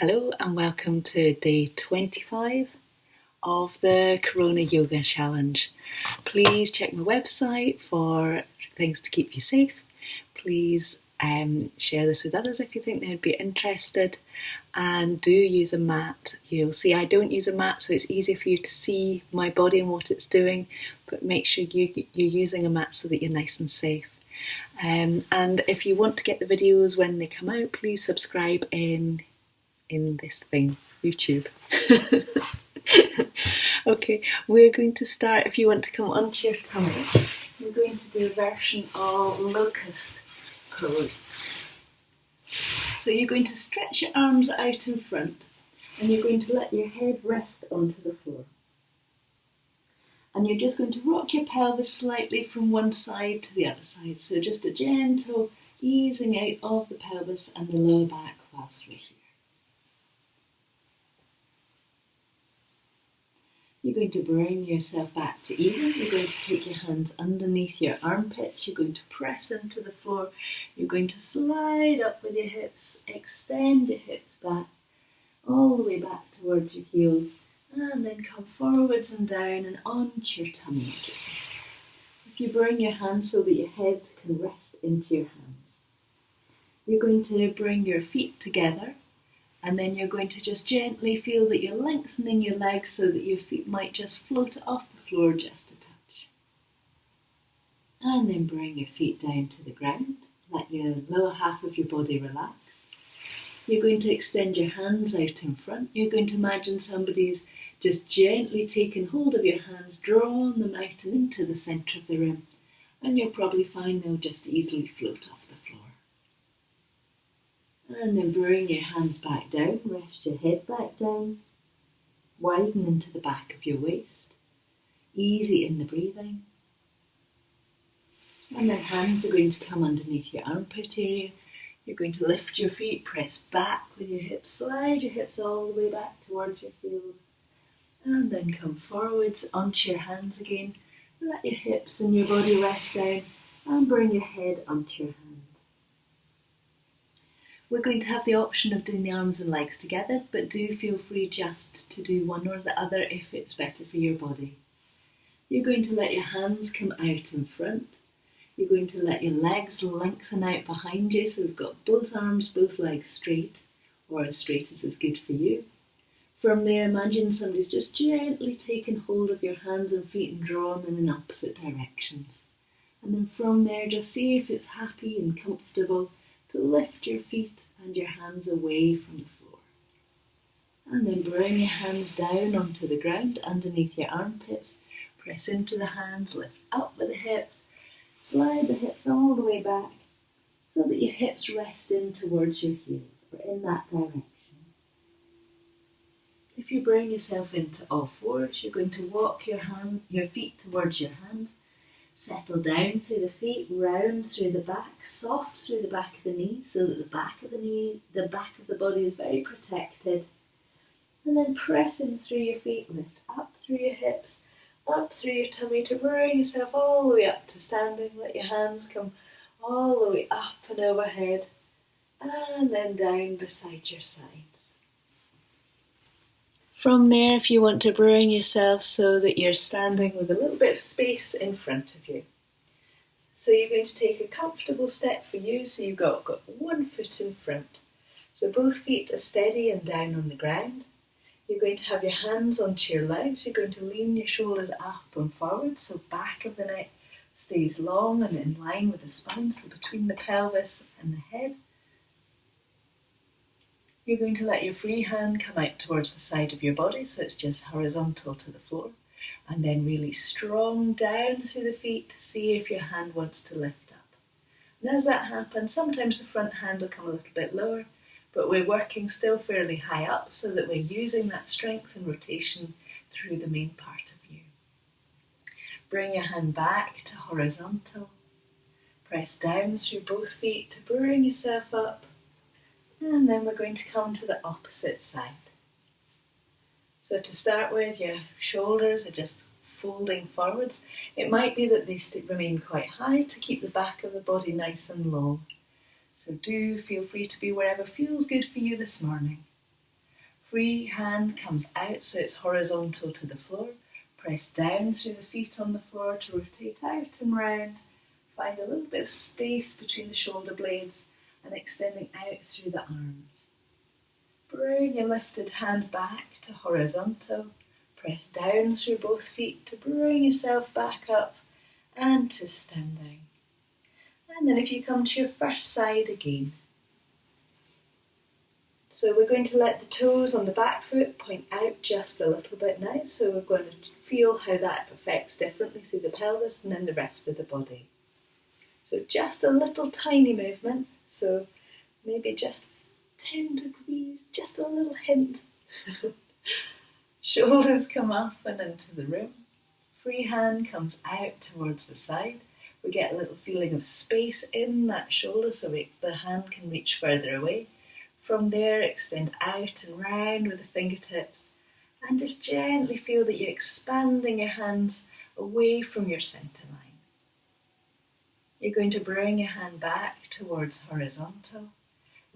Hello and welcome to day 25 of the Corona Yoga Challenge. Please check my website for things to keep you safe. Please share this with others if you think they would be interested, and do use a mat. You'll see I don't use a mat, so it's easier for you to see my body and what it's doing, but make sure you're using a mat so that you're nice and safe. And if you want to get the videos when they come out, please subscribe in this thing, YouTube. Okay, we're going to start. If you want to come onto your tummy, we're going to do a version of locust pose. So you're going to stretch your arms out in front and you're going to let your head rest onto the floor. And you're just going to rock your pelvis slightly from one side to the other side. So just a gentle easing out of the pelvis and the lower back whilst we're here. You're going to bring yourself back to even. You're going to take your hands underneath your armpits. You're going to press into the floor. You're going to slide up with your hips, extend your hips back, all the way back towards your heels, and then come forwards and down and onto your tummy again. If you bring your hands so that your head can rest into your hands, you're going to bring your feet together. And then you're going to just gently feel that you're lengthening your legs so that your feet might just float off the floor just a touch. And then bring your feet down to the ground. Let your lower half of your body relax. You're going to extend your hands out in front. You're going to imagine somebody's just gently taken hold of your hands, drawn them out and into the centre of the room. And you'll probably find they'll just easily float off the floor. And then bring your hands back down, rest your head back down, widen into the back of your waist, easy in the breathing. And then hands are going to come underneath your armpit area. You're going to lift your feet, press back with your hips, slide your hips all the way back towards your heels, and then come forwards onto your hands again. Let your hips and your body rest down and bring your head onto your hands. We're going to have the option of doing the arms and legs together, but do feel free just to do one or the other if it's better for your body. You're going to let your hands come out in front. You're going to let your legs lengthen out behind you, so we've got both arms, both legs straight, or as straight as is good for you. From there, imagine somebody's just gently taken hold of your hands and feet and drawn them in opposite directions. And then from there, just see if it's happy and comfortable to lift your feet and your hands away from the floor. And then bring your hands down onto the ground underneath your armpits. Press into the hands, lift up with the hips, slide the hips all the way back so that your hips rest in towards your heels or in that direction. If you bring yourself into all fours, you're going to walk your feet towards your hands. Settle down through the feet, round through the back, soft through the back of the knees so that the back of the body is very protected. And then press in through your feet, lift up through your hips, up through your tummy to bring yourself all the way up to standing. Let your hands come all the way up and overhead and then down beside your sides. From there, if you want to bring yourself so that you're standing with a little bit of space in front of you. So you're going to take a comfortable step for you, so you've got one foot in front. So both feet are steady and down on the ground. You're going to have your hands onto your legs. You're going to lean your shoulders up and forward, so back of the neck stays long and in line with the spine, so between the pelvis and the head. You're going to let your free hand come out towards the side of your body, so it's just horizontal to the floor. And then really strong down through the feet to see if your hand wants to lift up. And as that happens, sometimes the front hand will come a little bit lower, but we're working still fairly high up so that we're using that strength and rotation through the main part of you. Bring your hand back to horizontal. Press down through both feet to bring yourself up. And then we're going to come to the opposite side. So to start with, your shoulders are just folding forwards. It might be that they remain quite high to keep the back of the body nice and long. So do feel free to be wherever feels good for you this morning. Free hand comes out so it's horizontal to the floor. Press down through the feet on the floor to rotate out and round. Find a little bit of space between the shoulder blades and extending out through the arms. Bring your lifted hand back to horizontal. Press down through both feet to bring yourself back up and to standing. And then if you come to your first side again. So we're going to let the toes on the back foot point out just a little bit now. So we're going to feel how that affects differently through the pelvis and then the rest of the body. So just a little tiny movement. So maybe just 10 degrees, just a little hint. Shoulders come up and into the room. Free hand comes out towards the side. We get a little feeling of space in that shoulder so the hand can reach further away. From there, extend out and round with the fingertips and just gently feel that you're expanding your hands away from your centre line. You're going to bring your hand back towards horizontal,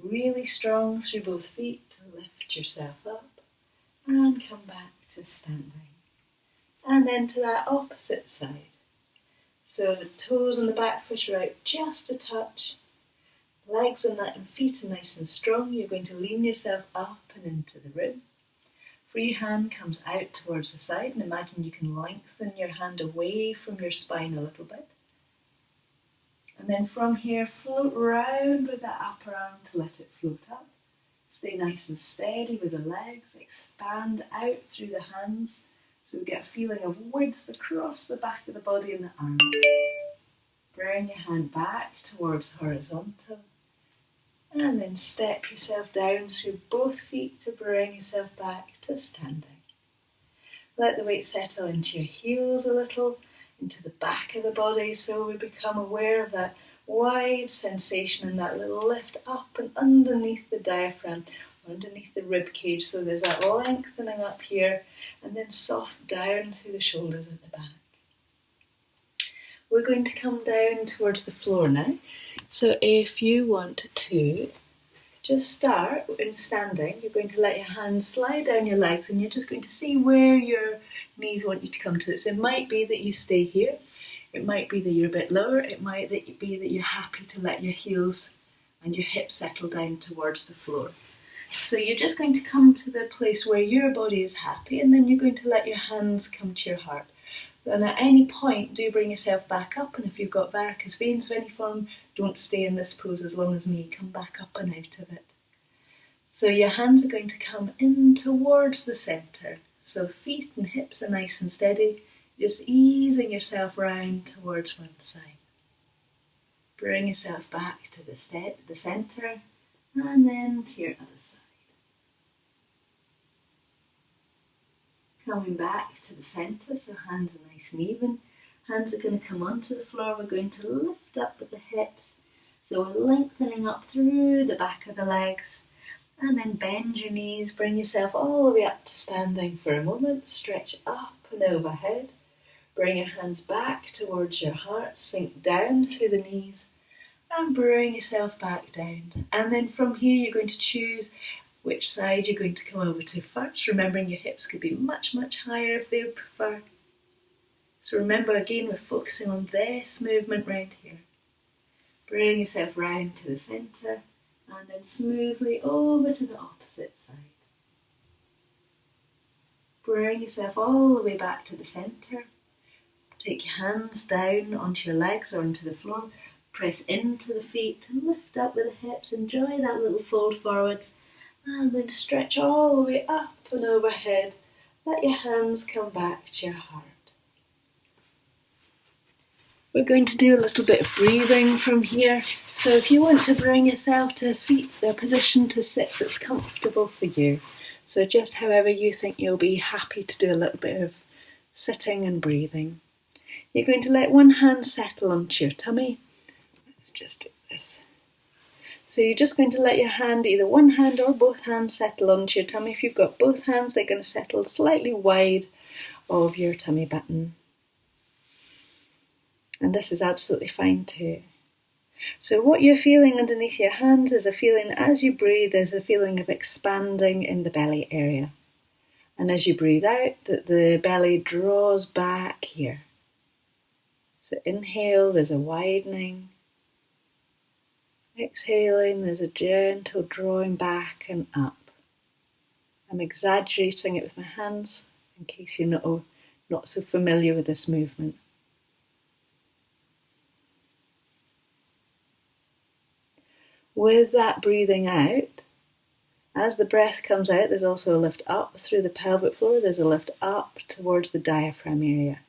really strong through both feet to lift yourself up and come back to standing. And then to that opposite side. So the toes on the back foot are out just a touch. Legs and feet are nice and strong. You're going to lean yourself up and into the room. Free hand comes out towards the side and imagine you can lengthen your hand away from your spine a little bit. And then from here, float round with that upper arm to let it float up. Stay nice and steady with the legs. Expand out through the hands so we get a feeling of width across the back of the body and the arms. Bring your hand back towards horizontal. And then step yourself down through both feet to bring yourself back to standing. Let the weight settle into your heels a little, into the back of the body, so we become aware of that wide sensation and that little lift up and underneath the diaphragm, underneath the rib cage. So there's that lengthening up here and then soft down through the shoulders at the back. We're going to come down towards the floor now. So if you want to just start in standing, you're going to let your hands slide down your legs and you're just going to see where your knees want you to come to. So it might be that you stay here. It might be that you're a bit lower. It might be that you're happy to let your heels and your hips settle down towards the floor. So you're just going to come to the place where your body is happy and then you're going to let your hands come to your heart. And at any point, do bring yourself back up. And if you've got varicose veins of any form, don't stay in this pose as long as me. Come back up and out of it. So your hands are going to come in towards the centre. So feet and hips are nice and steady. Just easing yourself round towards one side. Bring yourself back to the centre and then to your other side. Coming back to the centre, so hands are nice and even. Hands are going to come onto the floor. We're going to lift up with the hips. So we're lengthening up through the back of the legs. And then bend your knees. Bring yourself all the way up to standing for a moment. Stretch up and overhead. Bring your hands back towards your heart. Sink down through the knees. And bring yourself back down. And then from here you're going to choose which side you're going to come over to first, remembering your hips could be much, much higher if they would prefer. So remember, again, we're focusing on this movement right here. Bring yourself round to the centre and then smoothly over to the opposite side. Bring yourself all the way back to the centre. Take your hands down onto your legs or onto the floor. Press into the feet and lift up with the hips. Enjoy that little fold forwards. And then stretch all the way up and overhead. Let your hands come back to your heart. We're going to do a little bit of breathing from here. So if you want to bring yourself to a position to sit that's comfortable for you. So just however you think you'll be happy to do a little bit of sitting and breathing. You're going to let one hand settle onto your tummy. Let's just do this. So you're just going to let your hand, either one hand or both hands, settle onto your tummy. If you've got both hands, they're going to settle slightly wide of your tummy button. And this is absolutely fine too. So what you're feeling underneath your hands is a feeling, as you breathe, there's a feeling of expanding in the belly area. And as you breathe out, that the belly draws back here. So inhale, there's a widening. Exhaling, there's a gentle drawing back and up. I'm exaggerating it with my hands in case you're not so familiar with this movement. With that breathing out, as the breath comes out, there's also a lift up through the pelvic floor. There's a lift up towards the diaphragm area.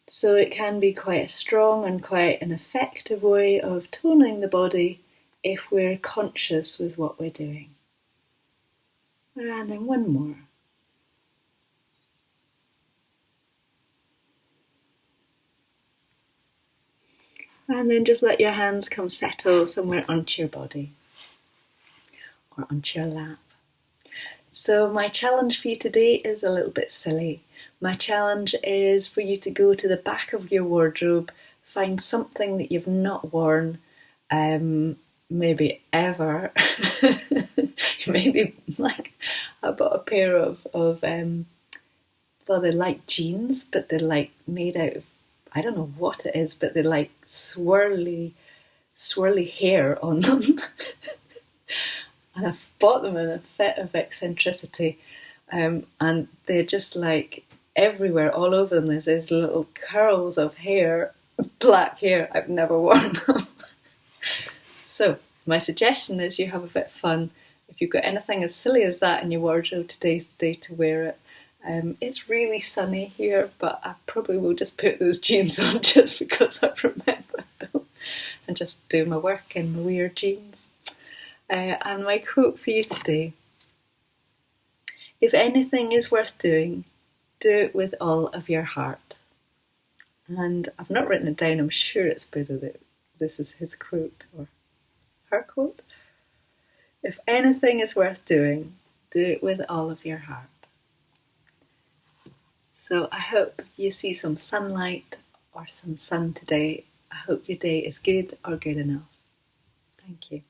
So it can be quite a strong and quite an effective way of toning the body if we're conscious with what we're doing. And then one more. And then just let your hands come settle somewhere onto your body or onto your lap. So my challenge for you today is a little bit silly. My challenge is for you to go to the back of your wardrobe, find something that you've not worn, maybe ever. Maybe like I bought a pair of well, they're like jeans, but they're like made out of, I don't know what it is, but they're like swirly hair on them. And I've bought them in a fit of eccentricity, and they're just like everywhere, all over them. There's these little curls of hair, black hair. I've never worn them. So my suggestion is you have a bit of fun. If you've got anything as silly as that in your wardrobe, today's the day to wear it. It's really sunny here, but I probably will just put those jeans on just because I remember them and just do my work in my weird jeans. And my quote for you today: if anything is worth doing, do it with all of your heart. And I've not written it down, I'm sure it's Buddha that this is his quote or her quote. If anything is worth doing, do it with all of your heart. So I hope you see some sunlight or some sun today. I hope your day is good or good enough. Thank you.